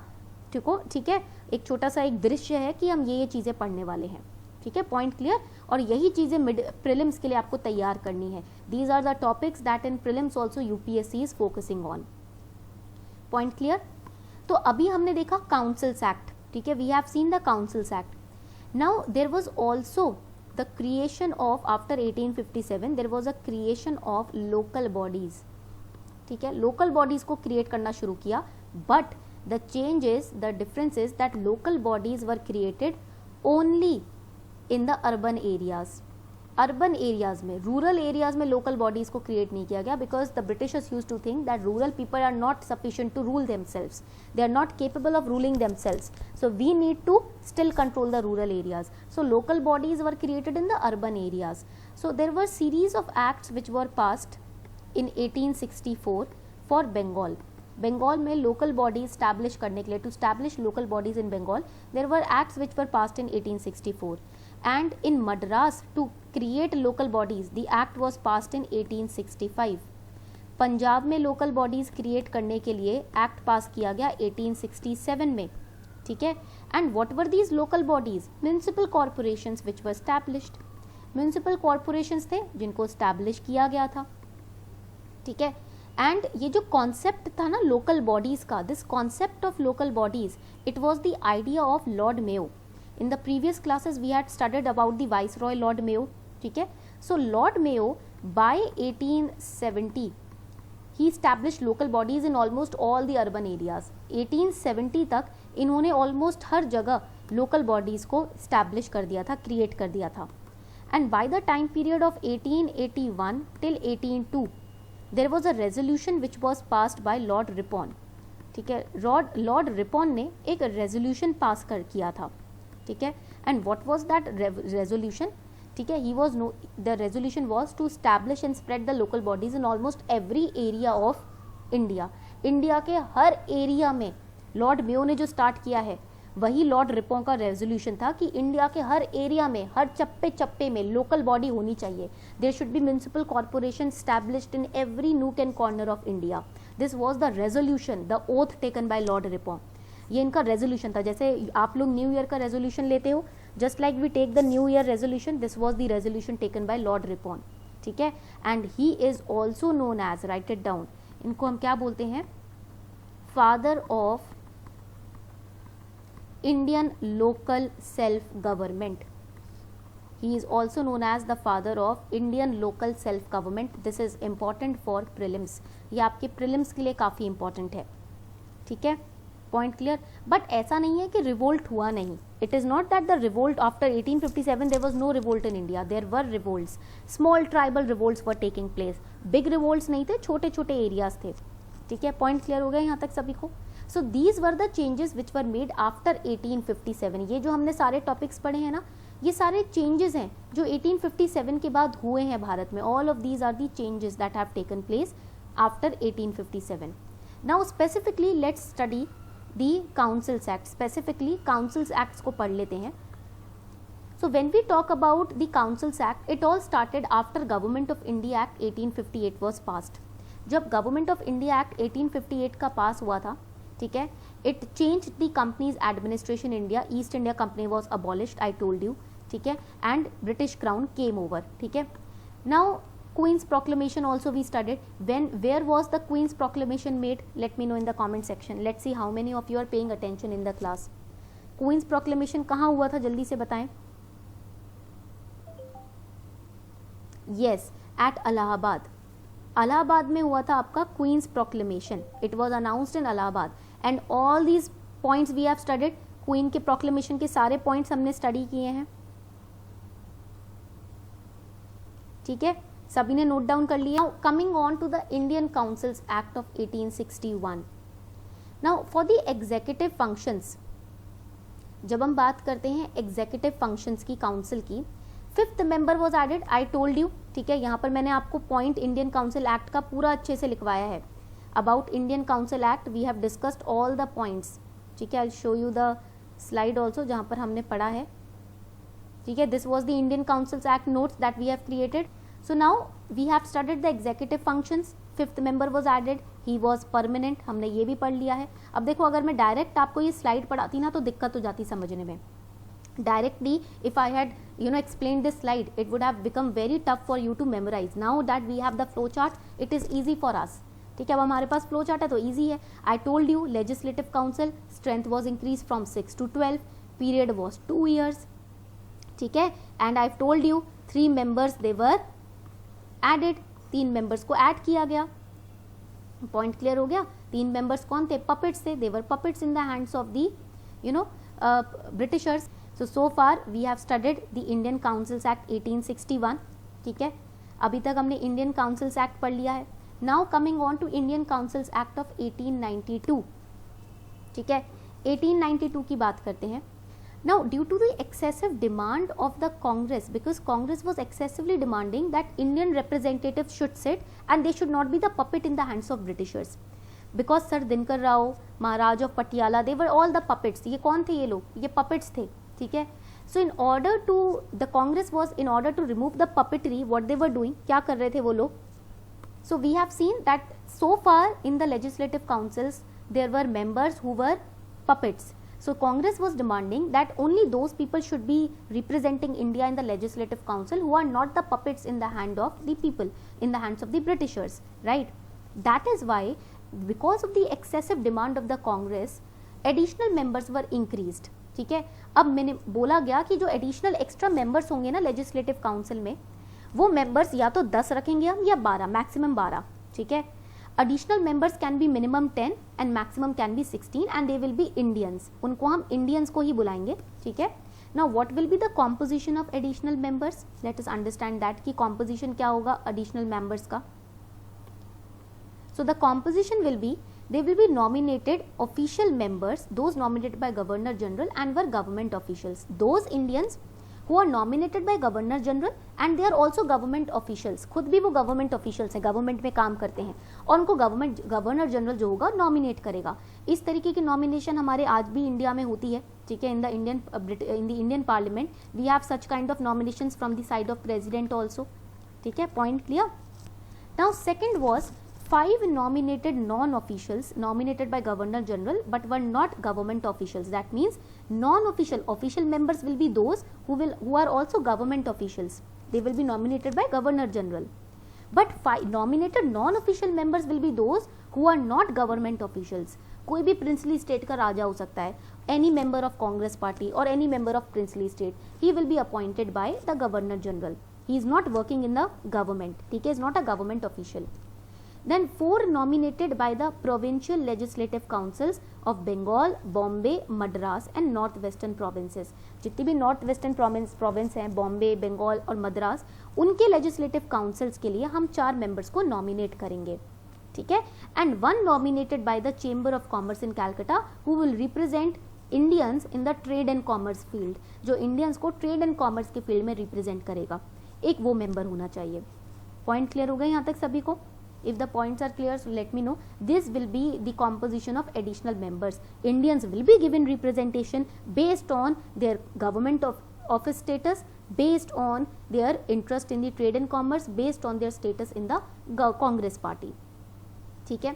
ठीक है, एक छोटा सा एक दृश्य है कि हम ये चीज़ें पढ़ने वाले हैं, ठीक है. Point clear. और यही चीज़ें मिड प्रीलिम्स के लिए आपको तैयार करनी है. These are the topics that in prelims also UPSC is focusing on. Point clear. तो अभी हमने देखा काउंसिल्स एक्ट, ठीक है, we have seen the councils act. Now there was also the creation of after 1857 there was a creation of local bodies, ठीक है. Local bodies को create करना शुरू किया, but the changes, the difference is that local bodies were created only in the urban areas. Urban areas में, rural areas में local bodies को create नहीं किया गया, because the Britishers used to think that rural people are not sufficient to rule themselves, they are not capable of ruling themselves, so we need to still control the rural areas. So local bodies were created in the urban areas. So there were series of acts which were passed in 1864 for Bengal. Bengal में local bodies establish करने के लिए, to establish local bodies in Bengal, there were acts which were passed in 1864. And in Madras to create local bodies the act was passed in 1865. Punjab में local bodies create करने के लिए act पास किया गया 1867 में, ठीक है. And what were these local bodies? Municipal corporations which were established. Municipal corporations थे जिनको स्टैब्लिश किया गया था, ठीक है. एंड ये जो कॉन्सेप्ट था ना लोकल बॉडीज का, this concept of local bodies, it was the idea of Lord Mayo. In the previous classes we had studied about the viceroy Lord Mayo, ठीक है. So Lord Mayo by 1870 he established local bodies in almost all the urban areas. 1870 तक इन्होंने almost हर जगह local bodies को establish कर दिया था, create कर दिया था. And by the time period of 1881 till 1802 there was a resolution which was passed by Lord Ripon, ठीक है. लॉर्ड रिपॉन ने एक रेजोल्यूशन पास कर किया था, ठीक है. And what was that resolution, ठीक है. The resolution was to establish and spread the local bodies in almost every area of India. India के हर एरिया में लॉर्ड मेयो ने जो स्टार्ट किया है वही लॉर्ड रिपॉन का रेजोल्यूशन था कि इंडिया के हर एरिया में, हर चप्पे चप्पे में लोकल बॉडी होनी चाहिए. There should be municipal corporation established in every nook and corner of India. This was the resolution, the oath taken by Lord Ripon. ये इनका रेजोल्यूशन था. जैसे आप लोग न्यू ईयर का रेजोल्यूशन लेते हो, just like we take the new year resolution, this was the resolution taken by Lord Ripon, ठीक है. And he is also known as, right it down, इनको हम क्या बोलते हैं? Father of Indian local self-government. He is also known as the father of Indian local self-government. This is important for prelims. ये आपके prelims के लिए काफ़ी important है, ठीक है. Point clear? But ऐसा नहीं है कि revolt हुआ नहीं. It is not that the revolt after 1857 there was no revolt in India. There were revolts. Small tribal revolts were taking place. Big revolts नहीं थे, छोटे छोटे areas थे, ठीक है. Point clear हो गया यहाँ तक सभी को? So these were the changes which were made after 1857. ये जो हमने सारे टॉपिक्स पढ़े हैं ना, ये सारे चेंजेस हैं जो 1857 के बाद हुए हैं भारत में. All of these are the changes that have taken place after 1857. Now specifically let's study the Councils Act. Specifically Councils Acts को पढ़ लेते हैं. So when we talk about the Councils Act, it all started after Government of India Act 1858 was passed. जब Government of India Act 1858 का पास हुआ था, ठीक है, it change the company's administration India. East India company was abolished, I told you, ठीक है. And British crown came over, ठीक है. Now queen's proclamation also we studied. Where was the queen's proclamation made? Let me know in the comment section. Let's see how many of you are paying attention in the class. Queen's proclamation कहाँ हुआ था, जल्दी से बताएं. Yes, eight Allahabad. Allahabad में हुआ था आपका queen's proclamation. It was announced in Allahabad. And all these points we have studied. Queen के प्रोक्लेमेशन के सारे पॉइंट्स हमने स्टडी किए हैं, ठीक है. सभी ने नोट डाउन कर लिया. Coming on to the Indian councils act of 1861. Now for the executive functions, जब हम बात करते हैं एग्जीक्यूटिव फंक्शंस की, काउंसिल की, 5th member was added. I told you, ठीक है. यहाँ पर मैंने आपको पॉइंट इंडियन काउंसिल एक्ट का पूरा अच्छे से लिखवाया है. About Indian council act we have discussed all the points, ठीक है. I show you the slide also जहाँ पर हमने पढ़ा है, ठीक है. This was the Indian councils act notes that we have created. So now we have studied the executive functions. 5th member was added, he was permanent, हमने ये भी पढ़ लिया है. अब देखो, अगर मैं डायरेक्ट आपको ये स्लाइड पढ़ाती ना तो दिक्कत हो जाती समझने में. Directly, if I had explained this slide, it would have become very tough for you to memorize. Now that we have the flow chart, it is easy for us. ठीक है, अब हमारे पास फ्लो चार्ट है तो easy है. I told you legislative council strength was increased from 6 to 12, period was 2 years, ठीक है. And I've told you 3 members they were added, 3 members को add किया गया. Point clear हो गया. 3 members कौन थे? Puppets थे. They were puppets in the hands of the Britishers. So far we have studied the Indian councils act 1861, ठीक है, अभी तक हमने इंडियन काउंसिल्स एक्ट पढ़ लिया है. Now coming on to Indian councils act of 1892, ठीक है, 1892 की बात करते हैं. Now, due to the excessive demand of the Congress, because Congress was excessively demanding that Indian representatives should sit and they should not be the puppet in the hands of Britishers. Because Sir Dinkar Rao, Maharaj of Patiala, they were all the puppets. ये कौन थे ये लोग? ये puppets थे, ठीक है. So in order to, the Congress was in order to remove the puppetry, what they were doing, क्या कर रहे थे वो लोग? So we have seen that so far in the legislative councils there were members who were puppets. So Congress was demanding that only those people should be representing India in the legislative council who are not the puppets in the hand of the people, in the hands of the Britishers, right? That is why, because of the excessive demand of the Congress, additional members were increased, ठीक है. अब मैंने बोला गया कि जो additional extra members होंगे ना legislative council में, वो members या तो 10 रखेंगे हम या 12, maximum 12, ठीक है. Additional members can be minimum 10 and maximum can be 16 and they will be Indians. उनको हम Indians को ही बुलाएंगे, ठीक है. Now what will be the composition of additional members? Let us understand that कि composition क्या होगा additional members का. So the composition will be, they will be nominated official members, those nominated by Governor General and were government officials. Those Indians who are nominated by Governor General and they are also government officials. खुद भी वो government officials हैं, government में काम करते हैं और उनको Governor General जो होगा nominate करेगा. इस तरीके की nomination हमारे आज भी इंडिया में होती है, ठीक है. In the Indian Parliament we have such kind of nominations from the side of President also, ठीक है. Point clear? Now second was 5 nominated non-officials nominated by Governor General but were not government officials. That means official members will be those who are also government officials. They will be nominated by Governor General. But 5 nominated non-official members will be those who are not government officials. कोई भी princely state का राजा हो सकता है. Any member of Congress party or any member of princely state, he will be appointed by the Governor General. He is not working in the government, ठीक है, is not a government official. Then 4 nominated by the provincial legislative councils of Bengal, Bombay, Madras and northwestern provinces. जितनी भी northwestern province हैं, Bombay, Bengal और Madras, उनके legislative councils के लिए हम 4 members को nominate करेंगे, ठीक है. And 1 nominated by the Chamber of Commerce in Calcutta who will represent Indians in the trade and commerce field. जो Indians को trade and commerce के field में represent करेगा, एक वो member होना चाहिए. Point clear हो गया यहाँ तक सभी को? If the points are clear, so let me know. This will be the composition of additional members. Indians will be given representation based on their government of office status, based on their interest in the trade and commerce, based on their status in the Congress party. ठीक है.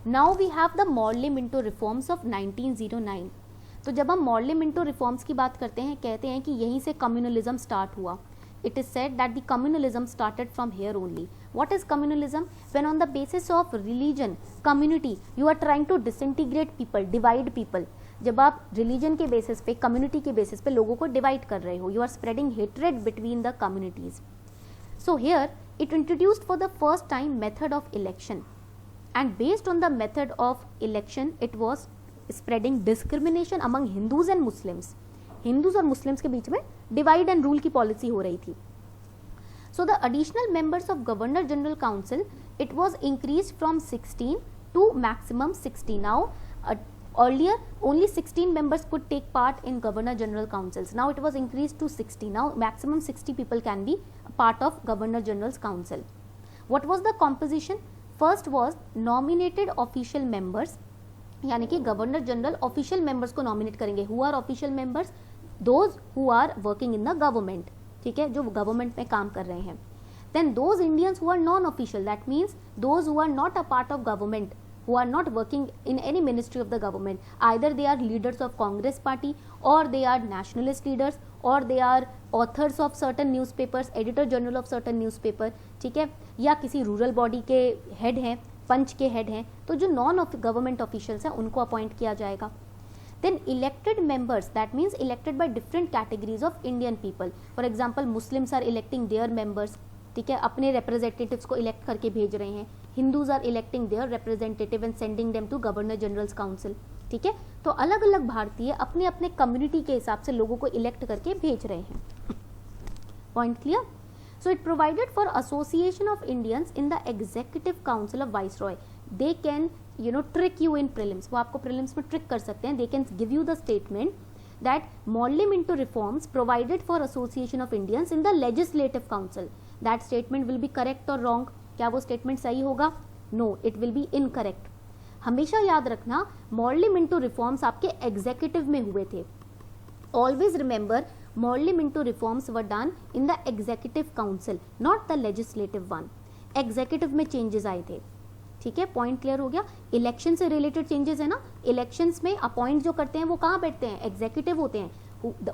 Now we have the Morley-Minto reforms of 1909. तो जब हम Morley-Minto reforms की बात करते हैं, कहते हैं कि यहीं से communalism start हुआ. It is said that the communalism started from here only. What is communalism? When on the basis of religion, community, you are trying to disintegrate people, divide people. जब आप religion के basis पे, community के basis पे लोगों को divide कर रहे हो, you are spreading hatred between the communities. So here it introduced for the first time method of election, and based on the method of election, it was spreading discrimination among Hindus and Muslims. Hindus और Muslims के बीच में divide and rule की policy हो रही थी. So the additional members of governor general council, it was increased from 16 to maximum 60. Now earlier only 16 members could take part in governor general councils. Now it was increased to 60. Now maximum 60 people can be a part of governor general's council. What was the composition? First was nominated official members, यानी कि governor general official members को nominate करेंगे. Who are official members? Those who are working in the government, ठीक है, जो government में काम कर रहे हैं. Then those Indians who are non official, that means those who are not a part of government, who are not working in any ministry of the government. Either they are leaders of Congress party, or they are nationalist leaders, or they are authors of certain newspapers, editor general of certain newspaper, ठीक है, या किसी rural body के head हैं, पंच के head हैं. तो जो नॉन गवर्नमेंट ऑफिशियल्स हैं उनको अपॉइंट किया जाएगा. Then elected members, that means elected by different categories of Indian people. For example, Muslims are electing their members, ठीक है, अपने रिप्रेजेंटेटिव्स को इलेक्ट करके भेज रहे हैं. Hindus are electing their representative and sending them to governor general's council, ठीक है। तो अलग अलग भारतीय अपने अपने कम्युनिटी के हिसाब से लोगों को इलेक्ट करके भेज रहे हैं। Point clear? So it provided for association of Indians in the executive council of viceroy. They can trick you in prelims, वो आपको प्रीलिम्स में ट्रिक कर सकते हैं। They can give you the statement that Morley Minto reforms provided for association of Indians in the legislative council. That statement will be correct or wrong? क्या वो statement सही होगा? No, it will be incorrect. हमेशा याद रखना Morley Minto reforms आपके executive में हुए थे। Always remember Morley Minto reforms were done in the executive council, not the legislative one. Executive में चेंजेस आए थे, ठीक है। पॉइंट क्लियर हो गया? इलेक्शन से रिलेटेड चेंजेस है ना, इलेक्शंस में अपॉइंट जो करते हैं वो कहाँ बैठते हैं? एग्जीक्यूटिव होते हैं।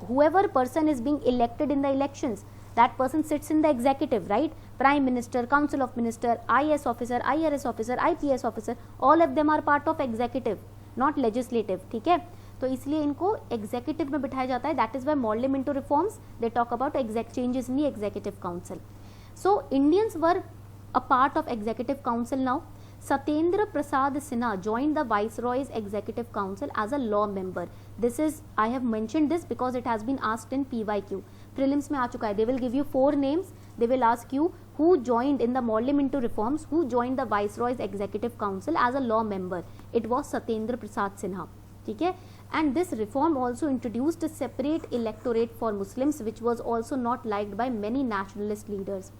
whoever person is being elected in the elections, that person sits in the executive, right? Prime Minister, Council of Minister, IS officer, IRS officer, IPS officer, all of them are part of executive, not legislative, ठीक है। तो इसलिए इनको executive में बिठाया जाता है। That is why Morley Minto reforms they talk about changes in the executive council. So Indians were a part of executive council now. Satyendra Prasad Sinha joined the Viceroy's Executive Council as a law member. This is, I have mentioned this because it has been asked in PYQ. Prelims में आ चुका है. They will give you 4 names. They will ask you who joined in the Morley Minto reforms, who joined the Viceroy's Executive Council as a law member. It was Satyendra Prasad Sinha. ठीक है. And this reform also introduced a separate electorate for Muslims, which was also not liked by many nationalist leaders.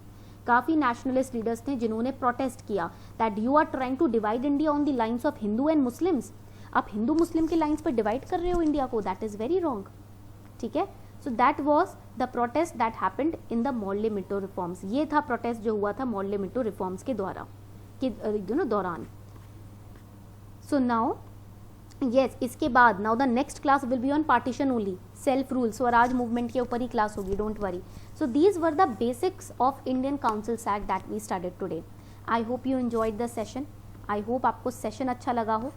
काफ़ी nationalist leaders थे जिन्होंने protest किया that you are trying to divide India on the lines of Hindu and Muslims. आप हिंदू मुस्लिम के lines पर divide कर रहे हो इंडिया को, दैट इज वेरी रॉन्ग, ठीक है। So that was the protest that happened in the Morley Minto reforms. ये था प्रोटेस्ट जो हुआ था Morley Minto रिफॉर्म्स के द्वारा दौरान। सो नाउ यस, इसके बाद now the next class will be on partition only, self rule, Swaraj movement के ऊपर ही क्लास होगी, don't worry. So these were the basics of Indian Councils Act that we studied today. I hope you enjoyed the session. I hope आपको session अच्छा लगा हो.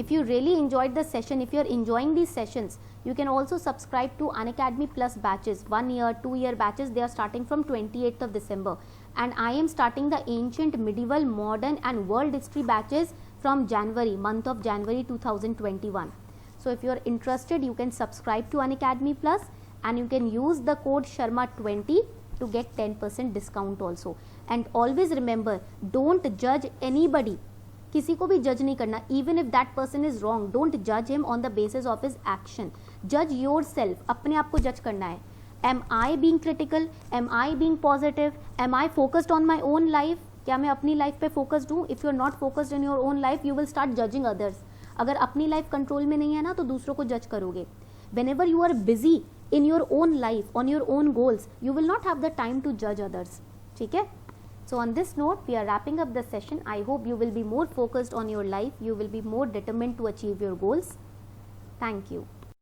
If you really enjoyed the session, if you are enjoying these sessions, you can also subscribe to Unacademy Plus batches, 1 year, 2 year batches. They are starting from 28th of December. And I am starting the ancient, medieval, modern and world history batches from January, month of January 2021. So if you are interested, you can subscribe to Unacademy Plus. And you can use the code Sharma20 to get 10% discount also. And always remember, don't judge anybody. किसी को भी जज नहीं करना. Even if that person is wrong, don't judge him on the basis of his action. Judge yourself. अपने आप को जज करना है. Am I being critical? Am I being positive? Am I focused on my own life? क्या मैं अपनी life पे फोकस्ड हूँ? If you are not focused on your own life, you will start judging others. अगर अपनी life control में नहीं है ना तो दूसरों को जज करोगे. Whenever you are busy in your own life, on your own goals, you will not have the time to judge others. ठीक है? So on this note, we are wrapping up the session. I hope you will be more focused on your life. You will be more determined to achieve your goals. Thank you.